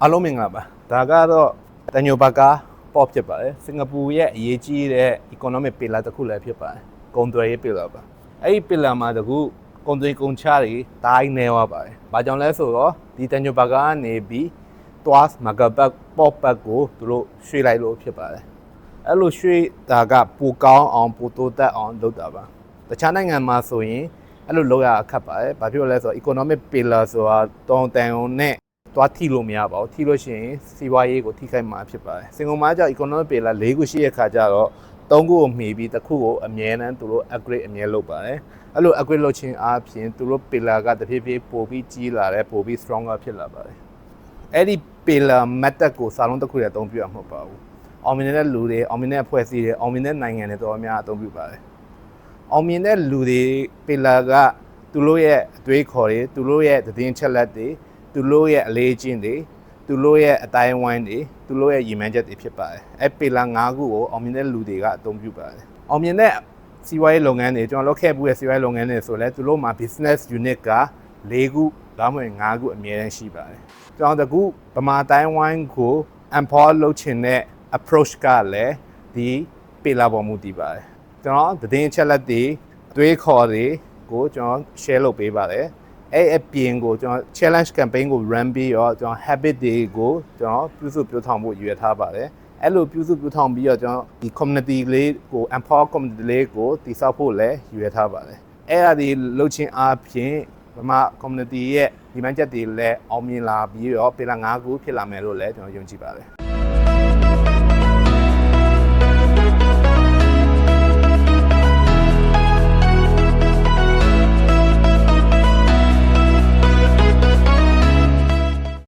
အားလုံးမင်္ဂလာပါဒါကတော့တန်ညိုဘကာပေါ့ဖြစ်ပါတယ်စင်ကာပူရဲ့အရေးကြီးတဲ့ economic pillar တစ်ခုလည်းဖြစ်ပါတယ်ကုန်သွယ်ရေး pillar ပါအဲ့ဒီ pillar မှာတကူကုန်သွယ်ကုန်ချတွေတိုင်းနေသွားပါတယ်ဘာကြောင့်လဲဆိုတော့ဒီတန်ညိုဘကာကနေပြီး twas မဂဘတ်ပေါ့ပတ်ကိုသူတို့ရွှေ့လိုက်လို့ဖြစ်ပါတယ်အဲ့လိုရွှေ့တာကပိုကောင်းအောင်ပိုတိုးတက်အောင်လုပ်တာပါတခြားနိုင်ငံမှာဆိုရင်အဲ့လိုလုပ်ရအခက်ပါတယ်ဘာဖြစ်လို့လဲဆိုတော့ economic pillar ဆိုတာတောင်းတန်ုံနဲ့သွားထိလို့မရပါဘူးထိလို့ရှိရင်စီးပွားရေးကိုထိခိုက်မှာဖြစ်ပါတယ်စင်ကာပူမှာကြောင့် economic pillar ၄ခုရှိတဲ့ခါကျတော့၃ခုကိုမှီပြီးတစ်ခုကိုအမြဲတမ်းသူတို့ upgrade အမြဲလုပ်ပါတယ်အဲ့လို upgrade လုပ်ခြင်းအပြင်သူတို့ pillar ကတဖြည်းဖြည်းပိုပြီးကြီးလာတယ်ပိုပြီး stronger ဖြစ်လာပါတယ်အဲ့ဒီ pillar method ကိုစာလုံးတစ်ခုတည်းအသုံးပြုရမှာမဟုတ်ပါဘူးအောင်မြင်တဲ့လူတွေအောင်မြင်တဲ့အဖွဲ့အစည်းတွေအောင်မြင်တဲ့နိုင်ငံတွေတော်တော်များအသုံးပြုပါတယ်အောင်မြင်တဲ့လူတွေ pillar ကသူတို့ရဲ့အတွေးခေါ်တွေသူတို့ရဲ့သတင်းချက်လက်တွေသူတို့ရဲ့အလေးအကျင့်တွေသူတို့ရဲ့အတိုင်းဝိုင်းတွေသူတို့ရဲ့ရည်မှန်းချက်တွေဖြစ်ပါတယ်အဲ့ပီလာ၅ခုကိုအောင်မြင်တဲ့လူတွေကအသုံးပြုပါတယ်အောင်မြင်တဲ့စီးပွားရေးလုပ်ငန်းတွေကျွန်တော်လုပ်ခဲ့မှုရဲ့စီးပွားရေးလုပ်ငန်းတွေဆိုလဲသူတို့မှာ business unit က၄ခုဒါမှမဟုတ်၅ခုအမြဲတမ်းရှိပါတယ်ကျွန်တော်တကူဗမာတိုင်းဝိုင်းကို empower လုပ်ချင်တဲ့ approach ကလည်းဒီပီလာပေါ်မူတည်ပါတယ်ကျွန်တော်သတင်းချက်လက်တွေအတွေးခေါ်တွေကိုကျွန်တော် share လုပ်ပေးပါတယ်အဲ့အပြင်ကိုကျွန်တော် challenge campaign ကို run ပြီးတော့ကျွန်တော် habit တွေကိုကျွန်တော်ပြုစုပြောင်းထောင်ဖို့ရည်ရွယ်ထားပါတယ်အဲ့လိုပြုစုပြောင်းထောင်ပြီးတော့ကျွန်တော်ဒီ community လေးကို empower community လေးကိုတည်ဆောက်ဖို့လည်းရည်ရွယ်ထားပါတယ်အဲ့ဒါဒီလုပ်ချင်းအားဖြင့်ဗမာ community ရဲ့ဒီမှန်းချက်တွေလည်းအောင်မြင်လာပြီးတော့ပြည်လာ၅ခုဖြစ်လာမယ်လို့လည်းကျွန်တော်ယုံကြည်ပါတယ်